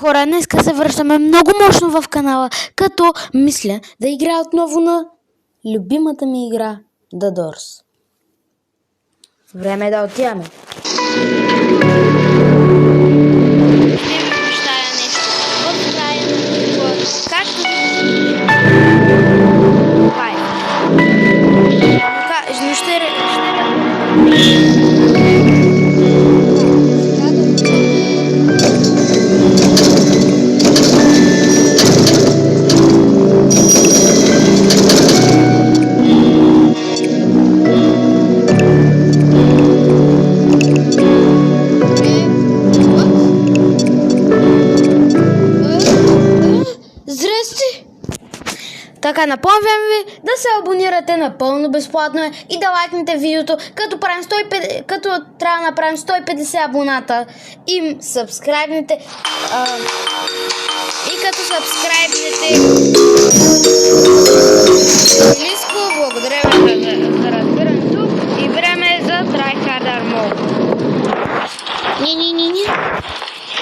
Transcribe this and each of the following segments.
Хора, днеска се връщаме много мощно в канала, като мисля да играя отново на любимата ми игра The Doors. Време е да отиваме. Така, напомням ви да се абонирате напълно безплатно и да лайкнете видеото, като трябва да направим 150 абоната и сабскрайбнете. И като сабскрайбнете Лиско, благодаря ви за разбирането и време е за Tryharder Mode.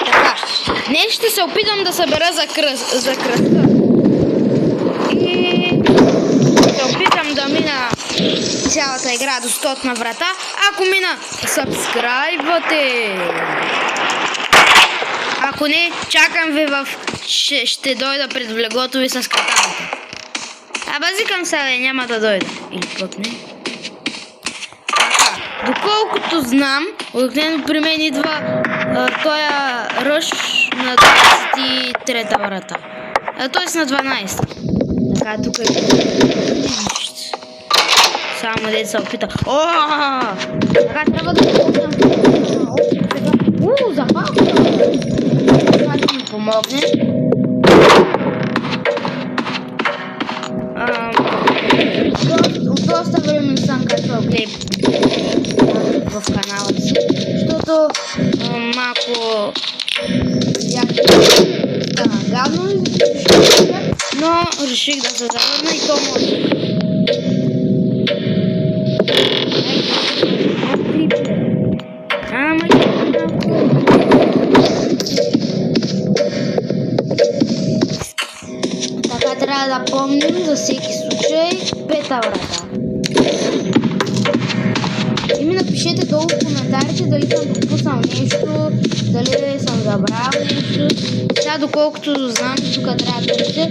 Така, днес ще се опитам да събера за кръста. И се опитам да мина цялата игра до 100-на врата. Ако мина, сабскрайбвате. Ако не, чакам ви ще дойда пред влеглото ви с катаната. Базикам се, няма да дойда. Или пък не. Така, доколкото знам, обикновено при мен идва тоя ръш на 23-та врата. Тоест на 12-та. Така, тук е... Само да се опита. Така, трябва да попълням. Запалка! Това ще ми помогне. От доста време съм качвал клип в канала си, защото малко стана гадно, но реших да се завърна и то може. Така трябва да помним за всеки случай 5-та врата. И ми напишете долу в коментарите дали съм пропуснал нещо, дали съм забрал нещо. Сега доколкото знам, тук трябва да търся.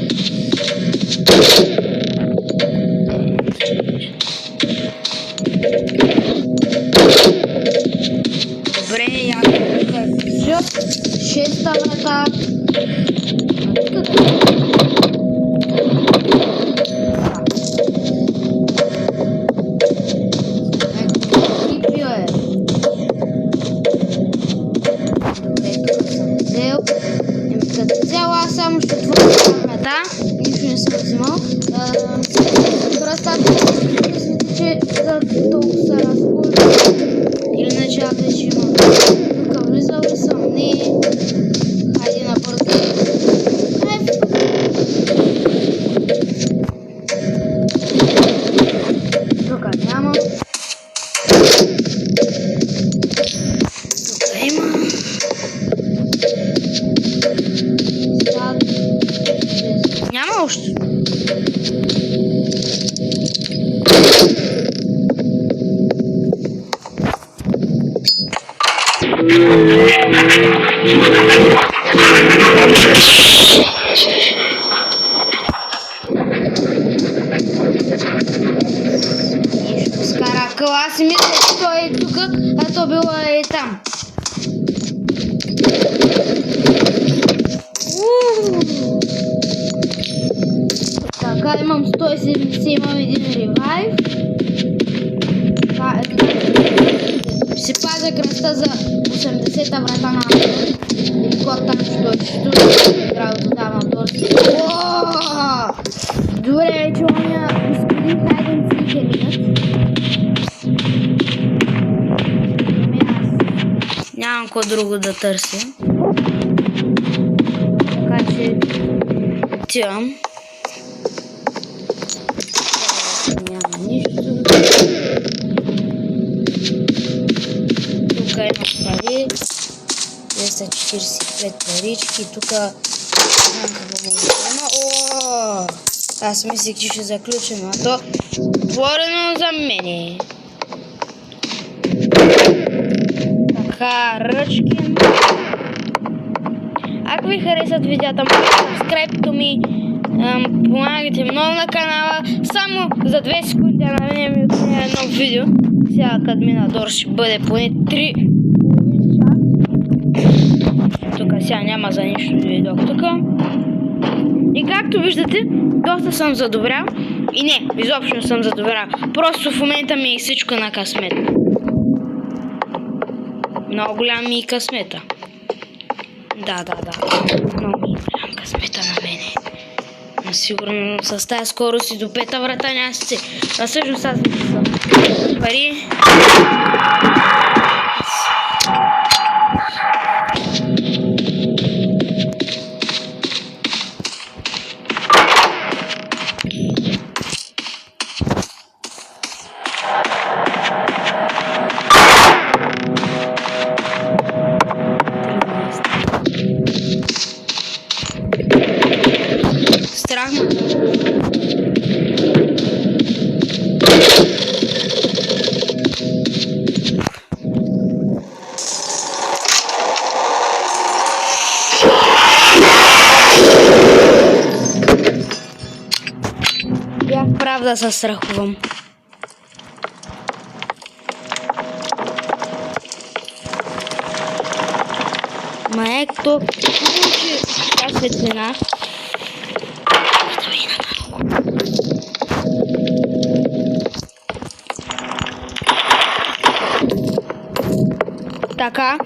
Добре, яко тук е пиша. 6-та врата. Само ще отворя врата, нищо не съм взимал. Кръстата, мислите, че за толкова са разходи, или иначе аз вече имам. Тук влизал ли съм? Не. Хайде набързо. Тук няма. Тук има. Няма още. Нищо скара къла. Аз си мисля, че той е тук, а то било е там. Така, имам 170, имам един ревайв. Ще пазя кръста за 80-та врата на Антон. Или код там ще дойде. Ще играл да давам този. Добре, че ония господин Хайден си минат. Нямам какво друго да търся. Така че отивам. Няма нищо. Тук има пари. 240. 45 парички. Тук... О! Аз мислих, че ще заключим, а то отворено за мене. Така, ръчки. Ако ви харесат видеята, моля subscribe ми, помагайте много на канала. Само за 2 секунди на мен ми отмина едно видео. Сега като мина дор ще бъде поне 3 часа. Тук сега няма за нищо да дойдох тук. И както виждате, доста съм задобрял. И не, изобщо не съм задобрял. Просто в момента ми е всичко на късмет. Много голям ми е късмета. Да. Много ми е голям късмета на мене. Но сигурно с тази скорост и до 5-та врата няма се. А всъщност аз не съм. Пари. Страх ме. Бях прав да се страхувам. Ма ето, получи тази светлина. Така,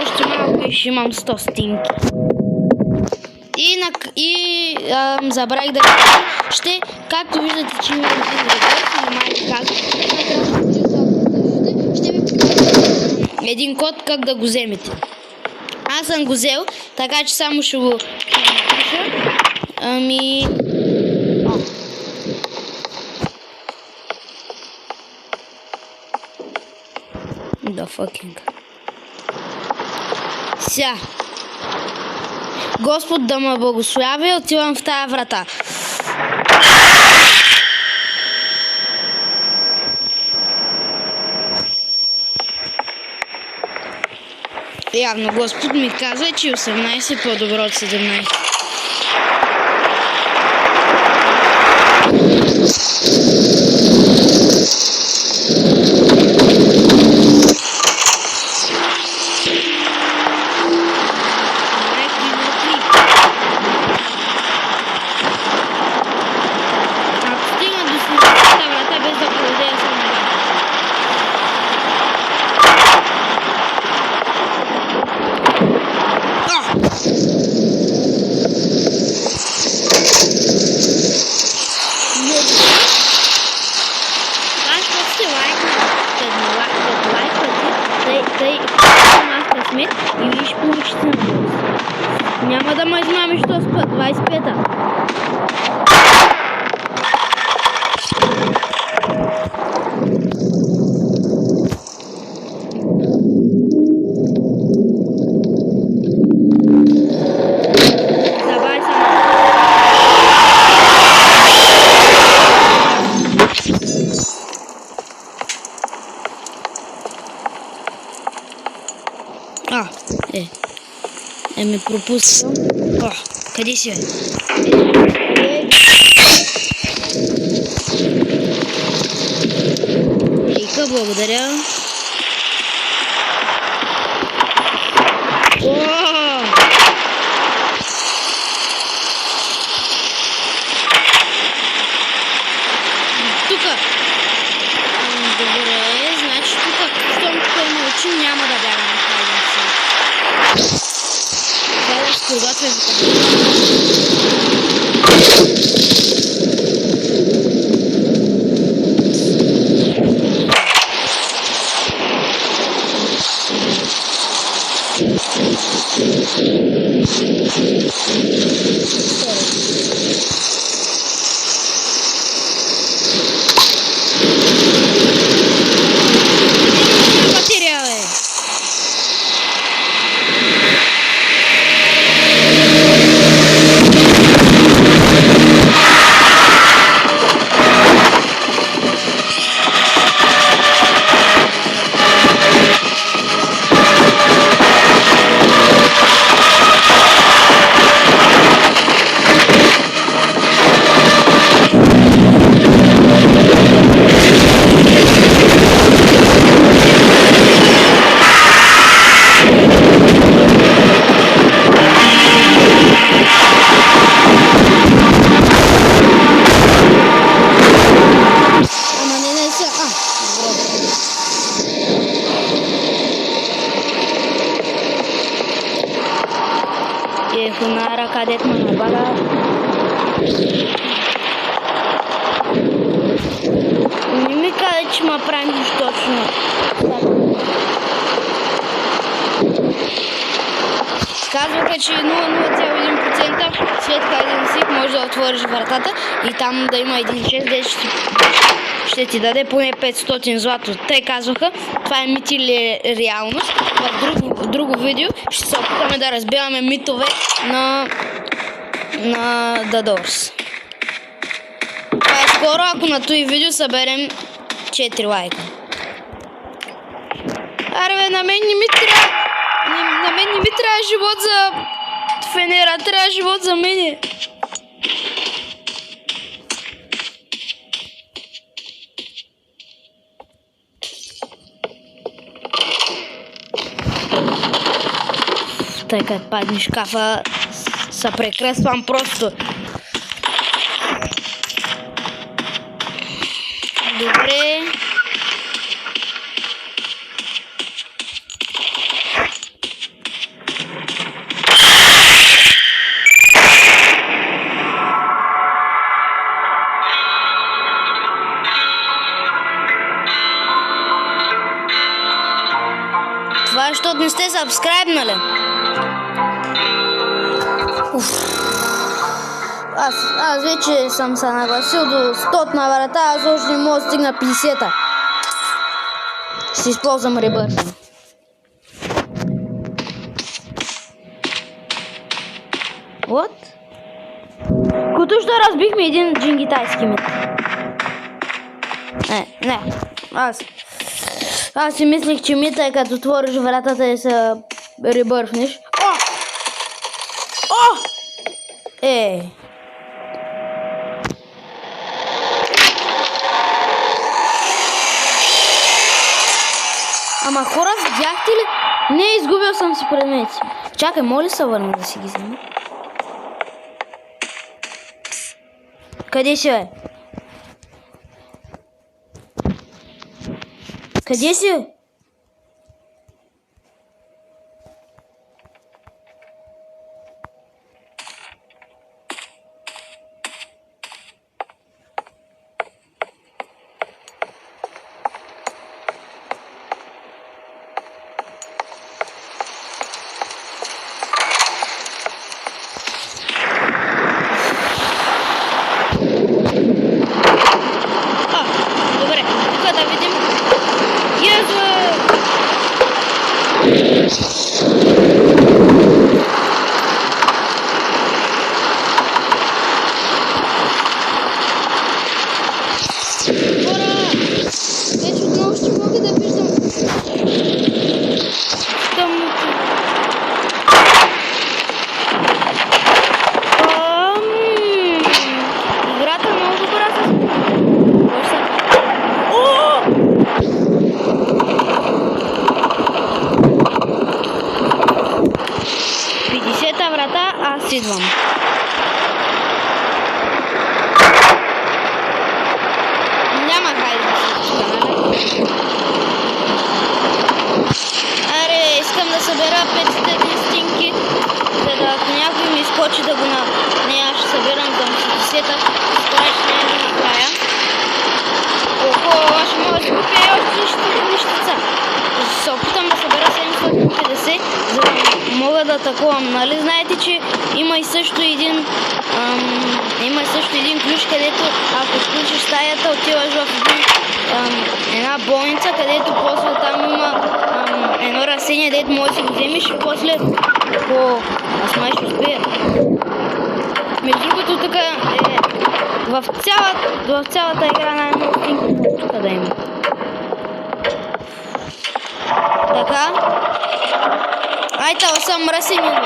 още малко и ще имам 100 стинки. И забравих да ще, както виждате, че има един ребърс, или как, ще ви покажа един код как да го вземете. Аз съм го взел, така че само ще го напиша. Да, fucking. Сега. Господ да ме благослови, отивам в тая врата. Явно Господ ми казва, че 18 е по-добро от 17. И виж получите на глас. Няма да ме измамиш този път, 25-та. Давай само. Ме пропускам. О, къде си? Ейка, благодаря. О! Тука. Добре, значи тука, щом тук научим, няма да бягаме в тази. Подготвям материалы. Хунара, където ме набара. Не ми каза, че ме правиш точно. Казваха, че 0,1% след хайден сик може да отвориш вратата и там да има един чест, де ще ти даде поне 500 злато. Те казваха, това е мит или реалност. В друго видео ще се опитаме да разбиваме митове на The Doors. Това е скоро, ако на този видео съберем 4 лайка. Аре бе, на мен не ми трябва. На мен не ми трябва живот за Фенера, трябва живот за мене. Тъй като падни шкафа, се прекръсвам просто. Добре. Това е, защото не сте сабскрайбнали. Аз вече съм се нагласил до 100 на врата, аз още не мога да стигна 50-та. Ще използвам ребърсън. What? Току-що разбихме един джингитайски мит. Не. Аз си мислих, че мита е като отвориш вратата и се ребърфнеш. О! Ама хора, видяхте ли? Не, изгубил съм си предмети. Чакай, моля се върна да си ги взема. Къде си, бе? Къде си? Добре, тук да видим. Играта много добра с... 50-та врата, аз идвам. Няма хайде да се пускаме. Аре, искам да събера 500 стинки, за да ако някой ми изкочи да го на... Не, аз ще събирам за 50-та, страшно не да направя. Аз ще мога да си купя и още нещица. Ще се опитам да събера 750, за да мога да атакувам. Нали знаете, че има и също един ключ, където ако включиш стаята, отиваш в една болница, където после там има едно растение, дето може да си го вземеш и после аз май ще успея. Между другото тук в цялата игра най-много стинки тук да има. Така. Айде, съм мръсен идва.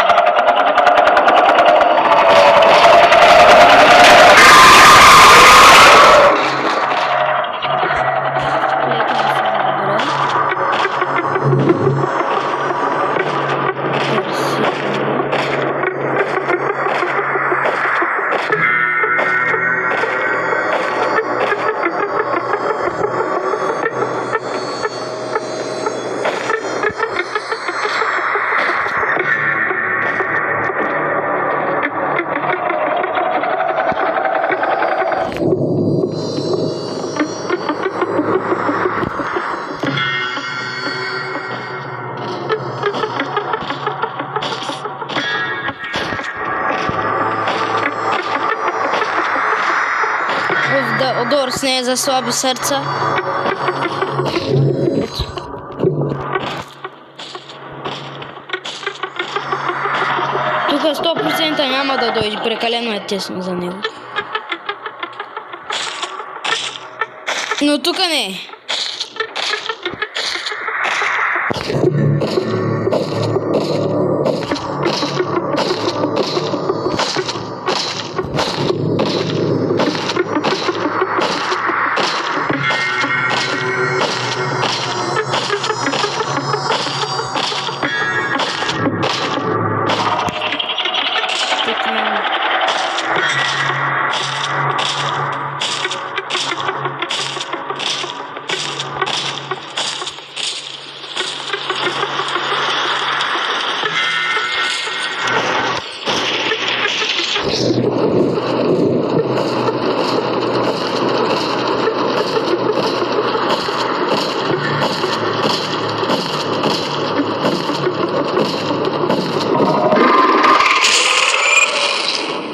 Дорс не е за слаби сърца. Тук 100% няма да дойде, прекалено е тесно за него. Но тук не е.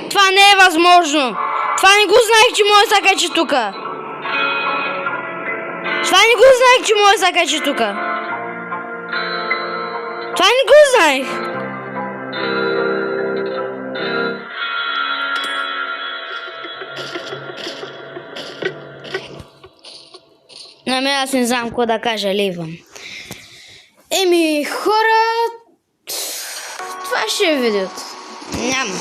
Това не е възможно. Това не го знаех, че може да се качи тука. Това не го знаех, че може да се качи тука. Това не го знаех. На мен аз не знам какво да кажа, ливам. Еми, хора, това ще е видеото. Няма.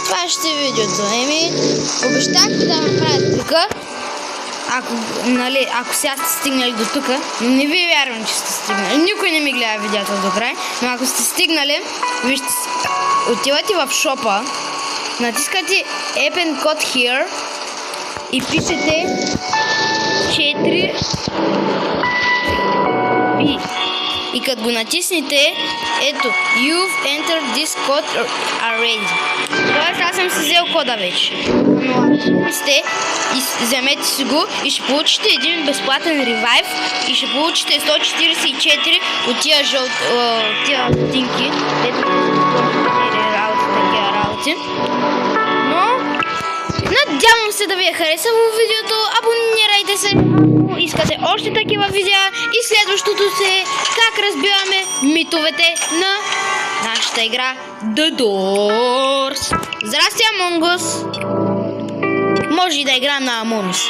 Това ще е видеото. Еми, обещах да направя тука. Ако сега сте стигнали до тука, но не ви вярвам, че сте стигнали. Никой не ми гледа видеото до край. Но ако сте стигнали, вижте, отивате в шопа, натискате Appen Code Here и пишете 4 и като го натиснете, ето, You've entered this code already. Тоест аз съм си взел кода вече. Но сте, вземете си го и ще получите един безплатен ревайв и ще получите 144 от тия стотинки. Ето, такива работи. Но надявам се да ви е харесало видеото. Абонирайте се, ако искате още такива видеа. И следващото се как разбиваме митовете на нашата игра The Doors. Здрасти, Among Us. Може и да играем на Among Us.